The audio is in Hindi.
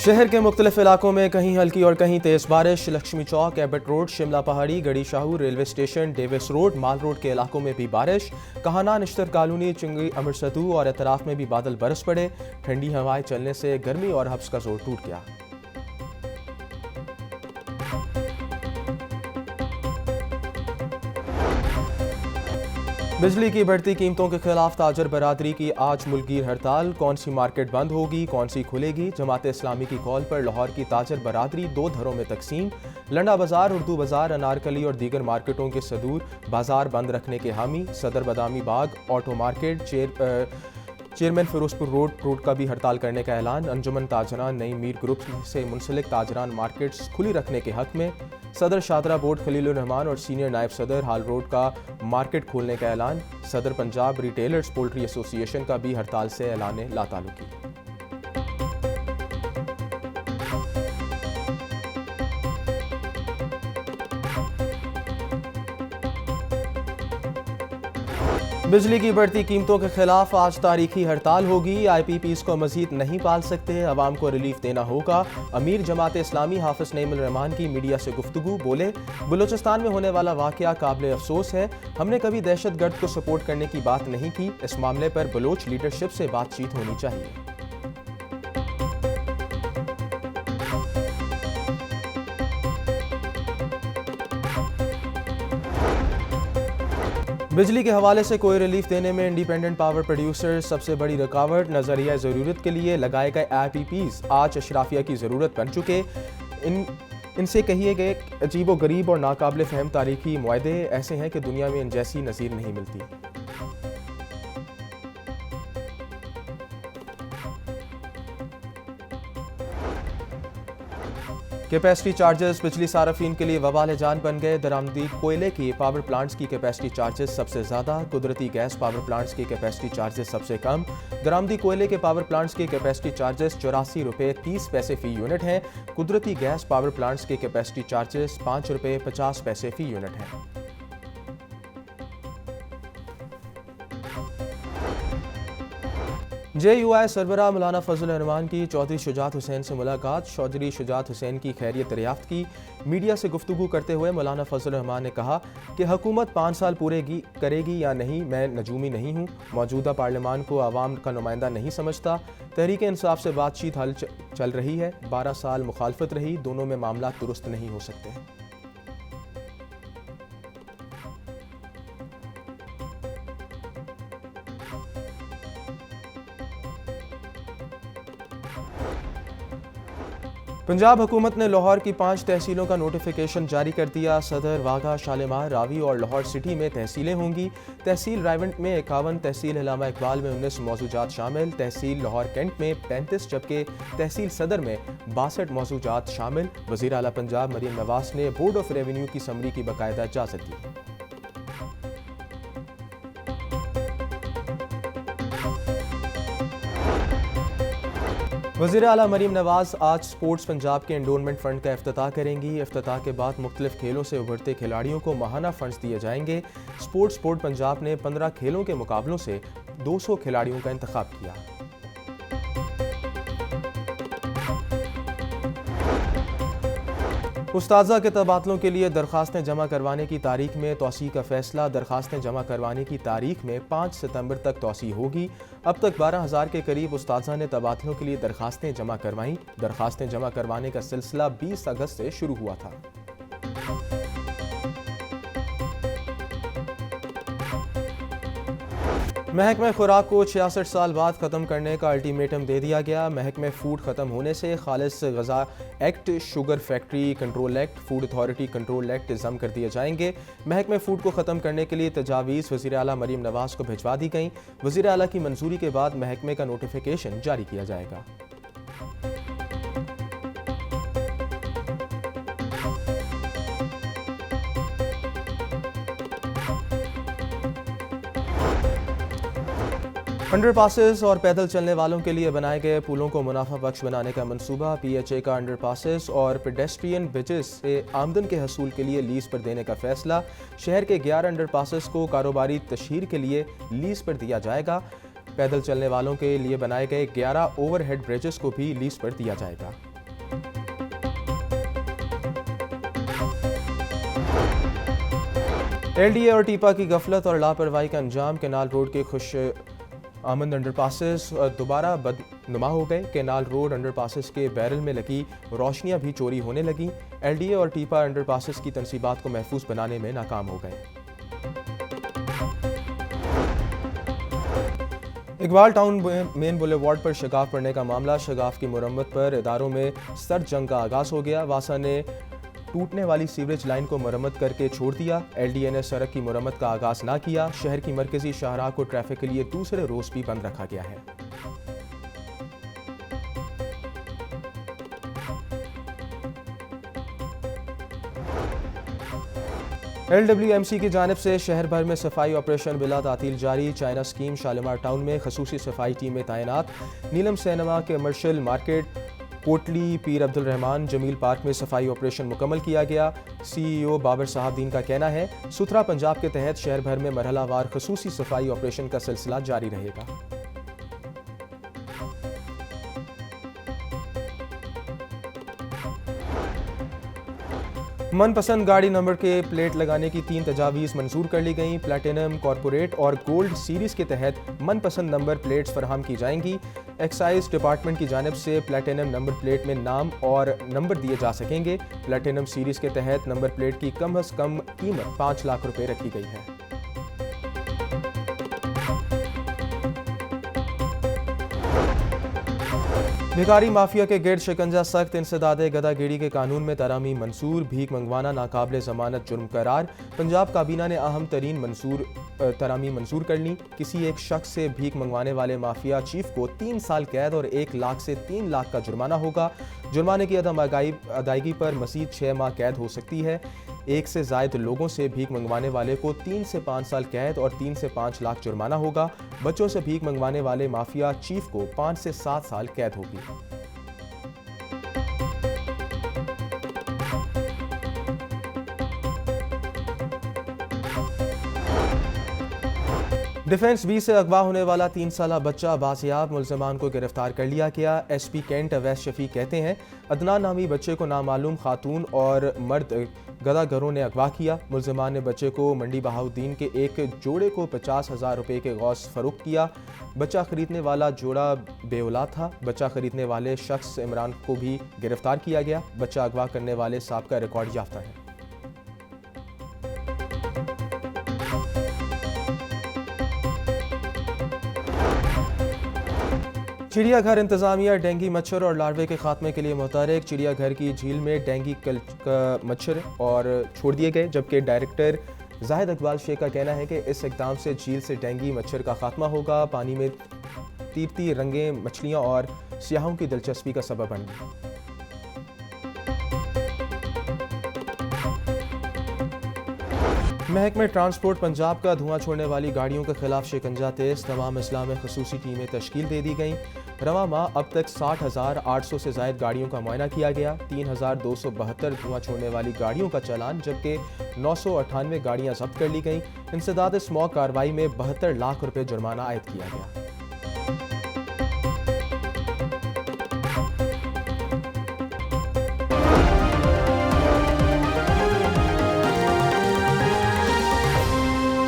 शहर के मुख्तलिफ इलाकों में कहीं हल्की और कहीं तेज़ बारिश। Lakshmi Chowk, Abbott road, Shimla Pahari, Garhi Shahu, railway station, Davis road, mall road के इलाकों में भी बारिश। कहाना, निश्तर कॉलोनी, चिंगी, अमृतसर और अतराफ में भी बादल बरस पड़े। ठंडी हवाएं चलने से गर्मी और हब्स का जोर टूट गया। बिजली की बढ़ती कीमतों के खिलाफ ताजर बरादरी की आज मुल्कगीर हड़ताल। कौन सी मार्केट बंद होगी, कौन सी खुलेगी? जमात इस्लामी की कॉल पर लाहौर की ताजर बरादरी दो धरों में तकसीम। लंडा बाजार, उर्दू बाजार, अनारकली और दीगर मार्केटों के सदूर बाजार बंद रखने के हामी। Sadar Badami Bagh, auto market, chairman Ferozepur road का भी हड़ताल करने का ऐलान। अंजुमन ताजरान नई मीर ग्रुप से मुंसलिक ताजरान मार्केट्स खुली रखने के हक में। सदर शादरा बोर्ड खलीलुर रहमान और सीनियर नायब सदर हाल रोड का मार्केट खोलने का ऐलान। सदर पंजाब रिटेलर्स पोल्ट्री एसोसिएशन का भी हड़ताल से ऐलान लातालुकी। बिजली की बढ़ती कीमतों के खिलाफ आज तारीखी हड़ताल होगी। IPPs को मजीद नहीं पाल सकते, अवाम को रिलीफ देना होगा। अमीर जमात इस्लामी हाफिज नईमुल रहमान की मीडिया से गुफ्तगू। बोले, बलूचिस्तान में होने वाला वाकया काबिल अफसोस है। हमने कभी दहशतगर्द को सपोर्ट करने की बात नहीं की। इस मामले पर बलोच लीडरशिप से बातचीत होनी चाहिए। बिजली के हवाले से कोई रिलीफ देने में इंडिपेंडेंट पावर प्रोड्यूसर सबसे बड़ी रुकावट। नजरिया ज़रूरत के लिए लगाए गए IPPs आज अशराफिया की ज़रूरत बन चुके। इनसे कहिए गए अजीबो गरीब और नाकाबिल फहम तारीखी मुआहदे ऐसे हैं कि दुनिया में इन जैसी नज़ीर नहीं मिलती। कैपेसिटी चार्जेस बिजली सार्फिन के लिए वबाल जान बन गए। दरामदी कोयले की पावर प्लांट्स की कैपेसिटी चार्जेस सबसे ज़्यादा, कुदरती गैस पावर प्लांट्स की कैपेसिटी चार्जेस सबसे कम। दरामदी कोयले के पावर प्लांट्स की कैपेसिटी चार्जेस 84 रुपये 30 पैसे फ़ी यूनिट हैं। कुदरती गैस पावर प्लांट्स की कैपेसिटी चार्जेस 5 रुपये 50 पैसे फ़ी यूनिट हैं। JUI सरबराह मौलाना फजल रहमान की चौधरी शुजात हुसैन से मुलाकात। चौधरी शुजात हुसैन की खैरियत दरियाफ्त की। मीडिया से गुफ्तगू करते हुए मौलाना फजल रहमान ने कहा कि हुकूमत 5 साल पूरे करेगी या नहीं, मैं नजूमी नहीं हूँ। मौजूदा पार्लियामान को आवाम का नुमाइंदा नहीं समझता। तहरीक इंसाफ से बातचीत हल चल रही है। 12 साल मुखालफत रही, दोनों में मामला दुरुस्त नहीं हो सकते। पंजाब हुकूमत ने लाहौर की 5 तहसीलों का नोटिफिकेशन जारी कर दिया। सदर, वाघा, शालीमार, रावी और लाहौर सिटी में तहसीलें होंगी। तहसील रायवंड में 51, तहसील इलामा इकबाल में 19 मौजूजात शामिल। तहसील लाहौर कैंट में 35 जबकि तहसील सदर में 62 मौजूजात शामिल। वज़ीर आला पंजाब मरीम नवाज ने बोर्ड ऑफ रेवेन्यू की समरी की बाकायदा इजाज़त दी। वज़ीर आला मरीम नवाज आज स्पोर्ट्स पंजाब के एंडोनमेंट फंड का इफ्तिताह करेंगी। इफ्तिताह के बाद मुख्तलिफ खेलों से उभरते खिलाड़ियों को माहाना फंड्स दिए जाएंगे। स्पोर्ट्स बोर्ड पंजाब ने 15 खेलों के मुकाबलों से 200 खिलाड़ियों का इंतखाब किया। उस्ताज़ा के तबादलों के लिए दरख्वास्तें जमा करवाने की तारीख में तौसी का फैसला। दरख्वास्तें जमा करवाने की तारीख में 5 सितंबर तक तौसी होगी। अब तक 12,000 के करीब उस्ताज़ा ने तबादलों के लिए दरख्वास्तें जमा करवाईं। दरख्वास्तें जमा करवाने का सिलसिला 20 अगस्त से शुरू हुआ था। महकमा खुराक को 66 साल बाद ख़त्म करने का अल्टीमेटम दे दिया गया। महकमा फूड ख़त्म होने से खालिस ग़ज़ा act, sugar factory control act, food authority control act जम कर दिए जाएंगे। महकमा फूड को ख़त्म करने के लिए तजावीज़ वज़ीर आला मरीम नवाज को भिजवा दी गई। वज़ीर आला की मंजूरी के बाद महकमे का नोटिफिकेशन जारी किया जाएगा। अंडरपासेस और पैदल चलने वालों के लिए बनाए गए पुलों को मुनाफा बख्श बनाने का मंसूबा। PHA का अंडरपासेस और पेडेस्ट्रियन ब्रिजेस से आमदन के हसूल के लिए लीज पर देने का फैसला। शहर के 11 अंडरपासेस को कारोबारी तशहीर के लिए लीज पर दिया जाएगा। पैदल चलने वालों के लिए बनाए गए 11 ओवरहेड ब्रिजेस को भी लीज पर दिया जाएगा। LDA और टीपा की गफलत और लापरवाही का अंजाम, केनाल रोड के खुश आमद अंडरपासेस दोबारा बदनुमा हो गए। केनाल रोड अंडरपासेस के बैरल में लगी रोशनियां भी चोरी होने लगी। LDA और टीपा अंडरपासेस की तनसीबात को महफूज बनाने में नाकाम हो गए। इकबाल टाउन मेन बुलेवार्ड पर शगाफ पड़ने का मामला, शगाफ की मुरम्मत पर इदारों में सर्द जंग का आगाज हो गया। वासा ने टूटने वाली सीवरेज लाइन को मरम्मत करके छोड़ दिया। LDA ने सड़क की मुरम्मत का आगाज ना किया। शहर की मरकजी शाहराह को ट्रैफिक के लिए दूसरे रोज भी बंद रखा गया है। LWMC की जानिब से शहर भर में सफाई ऑपरेशन बिला तातील जारी। चाइना स्कीम शालीमार टाउन में खसूसी सफाई टीमें तैनात। नीलम सिनेमा, कमर्शियल मार्केट, कोटली, पीर अब्दुल रहमान, जमील पार्क में सफाई ऑपरेशन मुकम्मल किया गया। CEO बाबर साहबदीन का कहना है सुथरा पंजाब के तहत शहर भर में मरहलावार खसूसी सफाई ऑपरेशन का सिलसिला जारी रहेगा। मनपसंद गाड़ी नंबर के प्लेट लगाने की 3 तजावीज़ मंजूर कर ली गई। प्लैटिनम, कॉरपोरेट और गोल्ड सीरीज़ के तहत मनपसंद नंबर प्लेट्स फराहम की जाएंगी। एक्साइज डिपार्टमेंट की जानिब से प्लैटिनम नंबर प्लेट में नाम और नंबर दिए जा सकेंगे। प्लैटिनम सीरीज़ के तहत नंबर प्लेट की कम अज़ कम कीमत 5 लाख रुपए रखी गई है। भिखारी माफिया के गिर्द शिकंजा सख्त, इंसदादे गदागिरी के कानून में तरामी मंसूर। भीख मंगवाना नाकाबिले जमानत जुर्म करार। पंजाब काबीना ने अहम तरीन तरामी मंसूर कर ली। किसी एक शख्स से भीख मंगवाने वाले माफिया चीफ को 3 साल कैद और 1 लाख से 3 लाख का जुर्माना होगा। जुर्माने की अदम अदायगी पर मजीद 6 माह कैद हो सकती है। 1 से ज़ायद लोगों से भीख मंगवाने वाले को 3 से 5 साल कैद और 3 से 5 लाख जुर्माना होगा। बच्चों से भीख मंगवाने वाले माफिया चीफ को 5 से 7 साल कैद होगी। डिफेंस 20 से अगवा होने वाला 3 साला बच्चा बासियाब, मुल्ज़िमान को गिरफ्तार कर लिया गया। SP कैंट अवैस शफीक कहते हैं अदनान नामी बच्चे को नामालूम खातून और मर्द गदागरों ने अगवा किया। मुल्ज़िमान ने बच्चे को मंडी बहाउद्दीन के एक जोड़े को 50,000 रुपये के गौस फरोख्त किया। बच्चा खरीदने वाला जोड़ा बेऔलाद था। बच्चा खरीदने वाले शख्स इमरान को भी गिरफ्तार किया गया। बच्चा अगवा करने वाले साबका रिकॉर्ड याफ्ता है। चिड़ियाघर इंतजामिया डेंगू मच्छर और लार्वे के खात्मे के लिए मुतहरिक। चिड़ियाघर की झील में डेंगू मच्छर और छोड़ दिए गए, जबकि डायरेक्टर जाहिद इकबाल शेख का कहना है कि इस इकदाम से झील से डेंगू मच्छर का खात्मा होगा। पानी में तीरती रंगें मछलियाँ और सियाहों की दिलचस्पी का सबब बन गई। महकमे ट्रांसपोर्ट पंजाब का धुआं छोड़ने वाली गाड़ियों के खिलाफ शिकंजा तेज। तमाम अजला में खसूसी टीमें तश्कील दे दी गईं। रवा माह अब तक 60,800 से ज़ायद गाड़ियों का मुआयना किया गया। 3,272 धुआं छोड़ने वाली गाड़ियों का चालान, जबकि 998 गाड़ियाँ जब्त कर ली गईं। इंसदाद स्मॉग कार्रवाई में 72 लाख रुपये जुर्माना आयद किया गया।